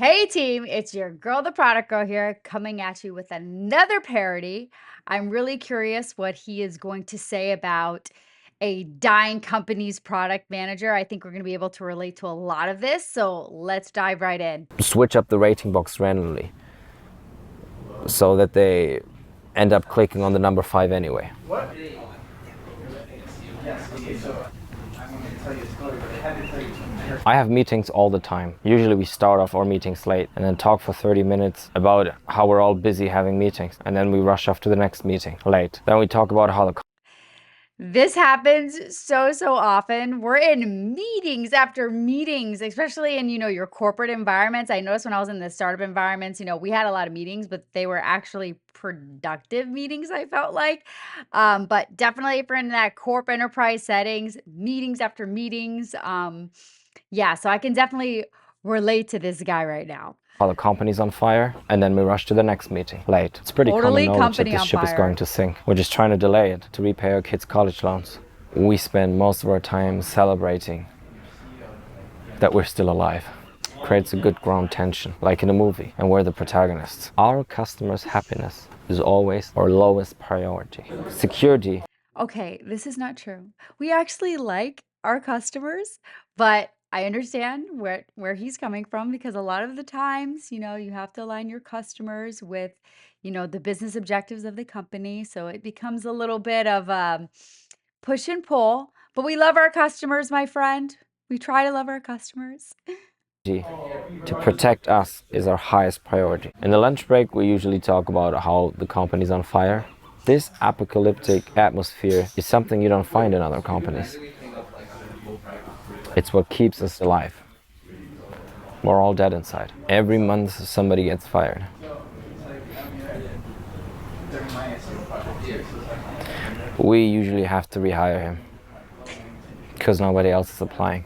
Hey team, it's your girl, the product girl here, coming at you with another parody. I'm really curious what he is going to say about a dying company's product manager. I think we're going to be able to relate to a lot of this, so let's dive right in. Switch up the rating box randomly so that they end up clicking on the number 5 anyway. I have meetings all the time. Usually we start off our meetings late and then talk for 30 minutes about how we're all busy having meetings, and then we rush off to the next meeting late. Then we talk about how the This happens so often. We're in meetings after meetings, especially in, your corporate environments. I noticed when I was in the startup environments, we had a lot of meetings, but they were actually productive meetings, I felt like. But definitely if you're in that corp enterprise settings, meetings after meetings. Yeah, so I can definitely relate to this guy right now. how the company's on fire, and then we rush to the next meeting late. It's pretty common Totally knowledge that company this on ship is going fire. to sink. We're just trying to delay it to repay our kids' college loans. We spend most of our time celebrating that we're still alive. Creates a good ground tension, like in a movie, and we're the protagonists. Our customers' happiness is always our lowest priority. Security. Okay, this is not true. We actually like our customers, but I understand where he's coming from because a lot of the times, you have to align your customers with, the business objectives of the company. So it becomes a little bit of push and pull, but we love our customers, my friend. We try to love our customers. To protect us is our highest priority. In the lunch break, we usually talk about how the company's on fire. This apocalyptic atmosphere is something you don't find in other companies. It's what keeps us alive. We're all dead inside. Every month somebody gets fired. We usually have to rehire him because nobody else is applying.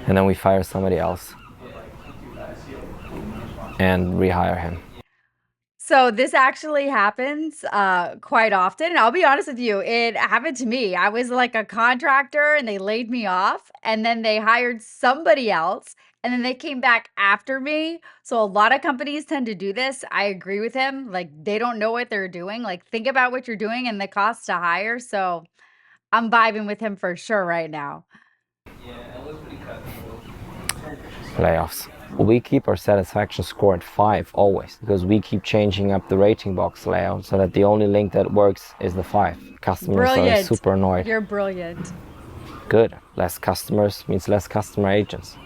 And then we fire somebody else and rehire him. So this actually happens quite often. And I'll be honest with you, it happened to me. I was like a contractor and they laid me off and then they hired somebody else and then they came back after me. So a lot of companies tend to do this. I agree with him. Like they don't know what they're doing. Like think about what you're doing and the cost to hire. So I'm vibing with him for sure right now. Layoffs. We keep our satisfaction score at 5 always, because we keep changing up the rating box layout so that the only link that works is the 5. Customers are Brilliant. super annoyed. You're brilliant. Good. Less customers means less customer agents.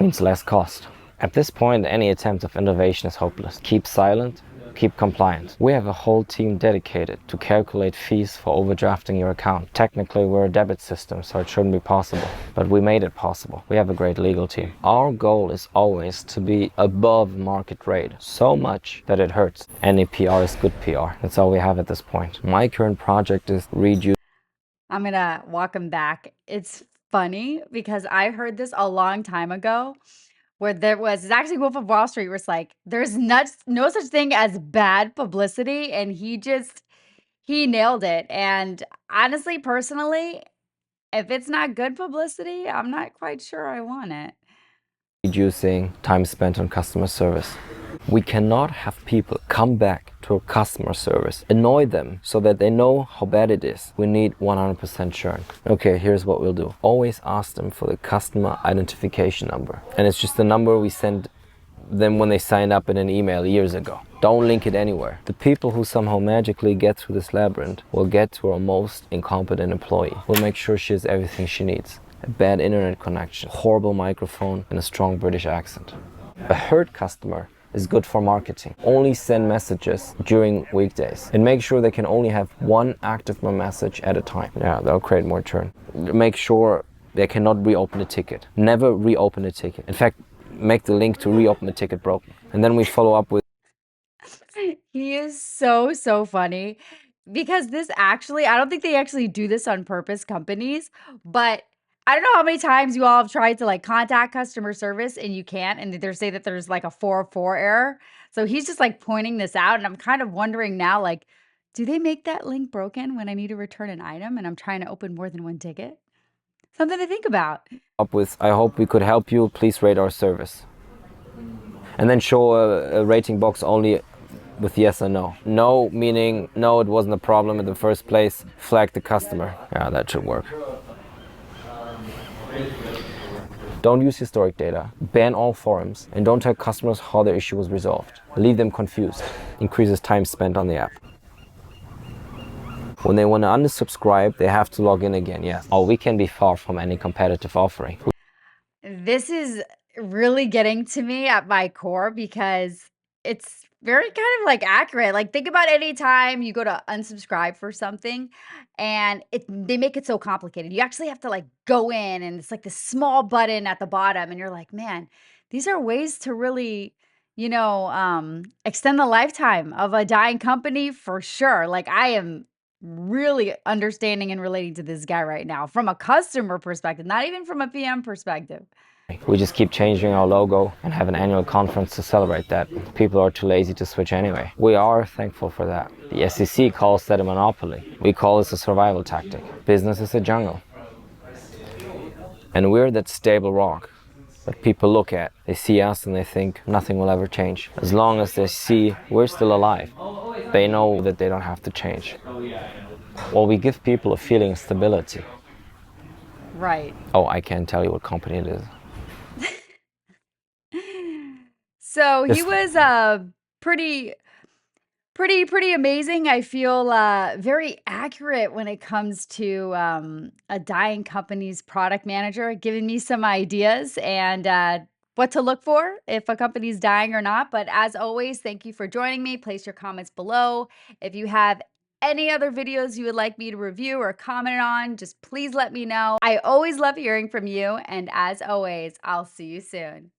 Means less cost. At this point, any attempt of innovation is hopeless. Keep silent, keep compliant. We have a whole team dedicated to calculate fees for overdrafting your account. Technically, we're a debit system, so it shouldn't be possible. But we made it possible. We have a great legal team. Our goal is always to be above market rate, so much that it hurts. Any PR is good PR. That's all we have at this point. My current project is reduce. I'm gonna walk him back. It's funny because I heard this a long time ago where it's actually Wolf of Wall Street where it's like, there's no such thing as bad publicity. And he nailed it. And honestly, personally, if it's not good publicity, I'm not quite sure I want it. Reducing time spent on customer service. We cannot have people come back to a customer service, annoy them so that they know how bad it is. We need 100% churn. Okay, here's what we'll do. Always ask them for the customer identification number. And it's just the number we sent them when they signed up in an email years ago. Don't link it anywhere. The people who somehow magically get through this labyrinth will get to our most incompetent employee. We'll make sure she has everything she needs. A bad internet connection, horrible microphone, and a strong British accent. A hurt customer is good for marketing. Only send messages during weekdays and make sure they can only have one active message at a time. Yeah, that'll create more churn. Make sure they cannot reopen a ticket. Never reopen a ticket. In fact, make the link to reopen the ticket broken. And then we follow up with He is so funny because I don't think they actually do this on purpose, companies, but I don't know how many times you all have tried to like contact customer service and you can't, and they say that there's like a 404 error. So he's just like pointing this out, and I'm kind of wondering now, like, do they make that link broken when I need to return an item and I'm trying to open more than one ticket? Something to think about. Up with, I hope we could help you. Please rate our service. And then show a rating box only with yes or no. No meaning, no, it wasn't a problem in the first place. Flag the customer. Yeah, that should work. Don't use historic data. Ban all forums. And don't tell customers how their issue was resolved. Leave them confused. Increases time spent on the app. When they want to unsubscribe, they have to log in again, yes. Oh, we can be far from any competitive offering. This is really getting to me at my core because it's very kind of like accurate. Like, think about any time you go to unsubscribe for something and they make it so complicated. You actually have to like go in and it's like this small button at the bottom, and you're like, man, these are ways to really, extend the lifetime of a dying company for sure. Like, I am really understanding and relating to this guy right now from a customer perspective, not even from a PM perspective. We just keep changing our logo and have an annual conference to celebrate that. People are too lazy to switch anyway. We are thankful for that. The SEC calls that a monopoly. We call this a survival tactic. Business is a jungle. And we're that stable rock that people look at. They see us and they think nothing will ever change. As long as they see we're still alive, they know that they don't have to change. Well, we give people a feeling of stability. Right. Oh, I can't tell you what company it is. So he Just was pretty amazing. I feel very accurate when it comes to a dying company's product manager, giving me some ideas and what to look for if a company's dying or not. But as always, thank you for joining me. Place your comments below. If you have any other videos you would like me to review or comment on, just please let me know. I always love hearing from you. And as always, I'll see you soon.